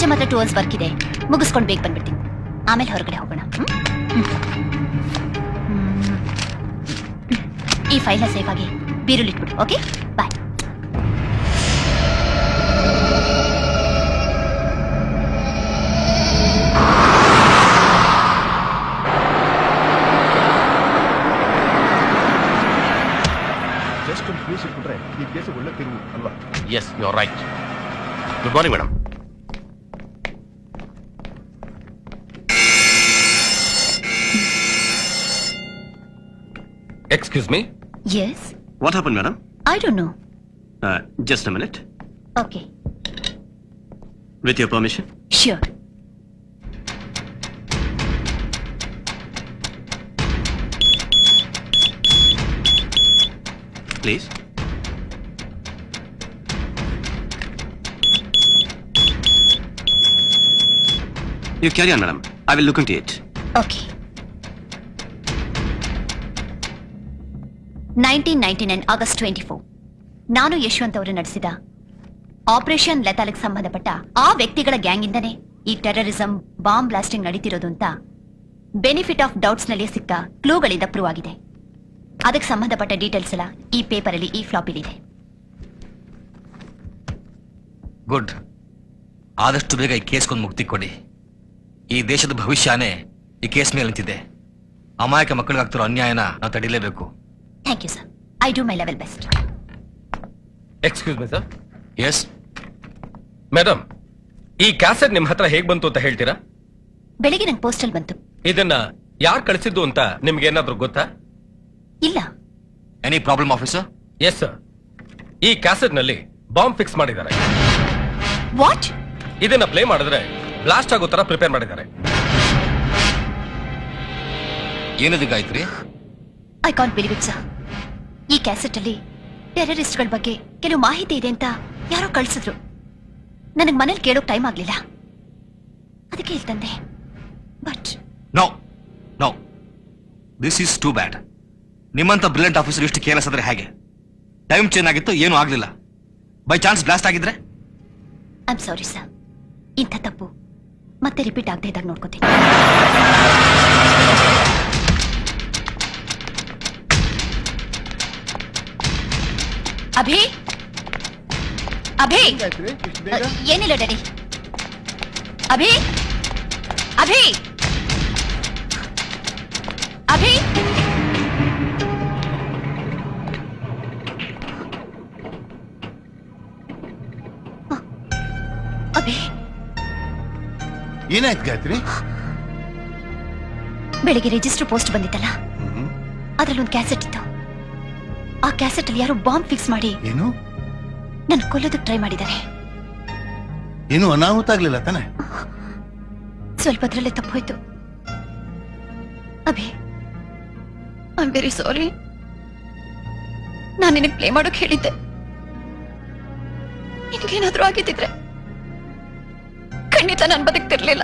ಸಂಜೆ ಮಾತ್ರ 2 hours work ಇದೆ, ಮುಗಿಸ್ಕೊಂಡು ಬೇಗ ಬಂದ್ಬಿಡ್ತೀನಿ. ಆಮೇಲೆ ಹೊರಗಡೆ ಹೋಗೋಣ. ಈ ಫೈಲ್ನ ಸೇಫ್ ಆಗಿ ಬೀರುಲಿ ಇಟ್ಬಿಡು. Okay, bye. ಜಸ್ಟ್ ಒಂದು ಪ್ಲೇಸ್ ಇಟ್ಬಿಟ್ರೆ ಈ ಪ್ಲೇಸ್ ಒಳ್ಳೆ ತಿರುವು ಅಲ್ವಾ? Yes, you are right. Good morning madam. Excuse me? Yes? What happened, madam? I don't know. Just a minute. Okay. With your permission. Sure. Please. You carry on, madam. I will look into it. Okay. 1999 August 24. ನಾನು ಯಶವಂತ್ ಅವರು ನಡೆಸಿದ operation ಲೆತಾಲಿಗೆ ಸಂಬಂಧಪಟ್ಟ ಆ ವ್ಯಕ್ತಿಗಳ gang ಇಂದನೇ ಈ terrorism, bomb blasting ನಡೀತಿರೋದು ಅಂತ benefit of doubts ನಲ್ಲಿ ಸಿಕ್ಕ ಕ್ಲೂಗಳಿಂದ ಪ್ರೂವ್ ಆಗಿದೆ. ಅದಕ್ಕೆ ಸಂಬಂಧಪಟ್ಟ ಡೀಟೇಲ್ಸ್ ಎಲ್ಲ ಈ ಪೇಪರ್ ಅಲ್ಲಿ, ಈ ಫ್ಲಾಪಿಲಿದೆ. ಗುಡ್. ಆದಷ್ಟು ಬೇಗ ಈ ಕೇಸ್ಗೊಂದು ಮುಕ್ತಿ ಕೊಡಿ. ಈ ದೇಶದ ಭವಿಷ್ಯನೇ ಈ ಕೇಸ್ ಮೇಲೆ ನಿಂತಿದೆ. ಅಮಾಯಕ ಮಕ್ಕಳಿಗಾಗ್ತಿರೋ ಅನ್ಯಾಯನ ನಾವು ತಡಿಲೇಬೇಕು. Thank you sir. I do my level best. Excuse me sir. Yes madam, ಈ ಕ್ಯಾಸೆಟ್ ನಿಮ್ ಹತ್ರ ಹೇಗ್ ಬಂತು ಅಂತ ಹೇಳ್ತೀರಾ? ಬೆಳಿಗ್ಗೆ ನಂಗೆ ಪೋಸ್ಟಲ್ ಬಂತು. ಇದನ್ನ ಯಾರು ಕಳಿಸಿದ್ದು ಅಂತ ನಿಮ್ಗೆ ಏನಾದ್ರೂ ಗೊತ್ತಾ? ಇಲ್ಲ. Any problem officer? Yes sir. ಈ ಕ್ಯಾಸೆಟ್ ನಲ್ಲಿ ಬಾಂಬ್ ಫಿಕ್ಸ್ ಮಾಡಿದ್ದಾರೆ. ವಾಟ್? ಇದನ್ನ ಪ್ಲೇ ಮಾಡಿದ್ರೆ ಬ್ಲಾಸ್ಟ್ ಆಗೋ ತರ ಪ್ರಿಪೇರ್ ಮಾಡಿದ್ದಾರೆ. ಏನದು Gayatri? I can't believe it sir. ಈ ಕ್ಯಾಸೆಟ್ ಅಲ್ಲಿ ಟೆರರಿಸ್ಟ್ಗಳ ಬಗ್ಗೆ ಕೆಲವು ಮಾಹಿತಿ ಇದೆ ಅಂತ ಯಾರೋ ಕಳ್ಸಿದ್ರು. ನನಗೆ ಮನೇಲಿ ಕೇಳೋಕ್ ಟೈಮ್ ಆಗ್ಲಿಲ್ಲ, ಅದಕ್ಕೆ ಇಲ್ಲಿ ತಂದೆ. But no no, this is too bad. ನಿಮ್ಮಂತ ಬ್ರಿಲಿಯಂಟ್ ಆಫೀಸರ್ ಇಷ್ಟು ಕೇರ್ಲೆಸ್ ಆದ್ರೆ ಹೇಗೆ? ಟೈಮ್ ಚೇಂಜ್ ಆಗಿತ್ತು, ಏನೂ ಆಗ್ಲಿಲ್ಲ. ಬೈ ಚಾನ್ಸ್ ಬ್ಲಾಸ್ಟ್ ಆಗಿದ್ರೆ? I am sorry sir. ಇಂಥ ತಪ್ಪು ಮತ್ತೆ ರಿಪೀಟ್ ಆಗದೆ ಇದ್ದಾಗ ನೋಡ್ಕೋತೀನಿ. ಅಭಿ, ಅಭಿ, ಏನಿಲ್ಲ ಡ್ಯಾಡಿ. ಅಭಿ, ಅಭಿ, ಅಭಿ, ಅಭಿ. ಏನಾಯ್ತು ಗಾಯತ್ರಿ? ಬೆಳಿಗ್ಗೆ ರಿಜಿಸ್ಟರ್ ಪೋಸ್ಟ್ ಬಂದಿತ್ತಲ್ಲ, ಅದ್ರಲ್ಲಿ ಒಂದು ಕ್ಯಾಸೆಟ್ ಇತ್ತು. ಆ ಕ್ಯಾಸೆಟ್ ಅಲ್ಲಿ ಯಾರೋ ಬಾಂಬ್ ಫಿಕ್ಸ್ ಮಾಡಿ ಏನು ನನ್ನ ಕೊಲ್ಲೋದಕ್ಕೆ ಟ್ರೈ ಮಾಡಿದ್ದಾರೆ. ಏನು ಅನಾಹುತ ಆಗ್ಲಿಲ್ಲ ತಾನೆ? ಸ್ವಲ್ಪ ಅದ್ರಲ್ಲೇ ತಪ್ಪೋಯ್ತು. Abhi, I am very sorry. ನಾನು ನಿನಗೆ ಪ್ಲೇ ಮಾಡೋಕೆ ಹೇಳಿದ್ದೆ. ನಿನ್ಗೇನಾದ್ರೂ ಆಗಿದ್ದಿದ್ರೆ ಖಂಡಿತ ನಾನು ಬದುಕ್ತಿರ್ಲಿಲ್ಲ.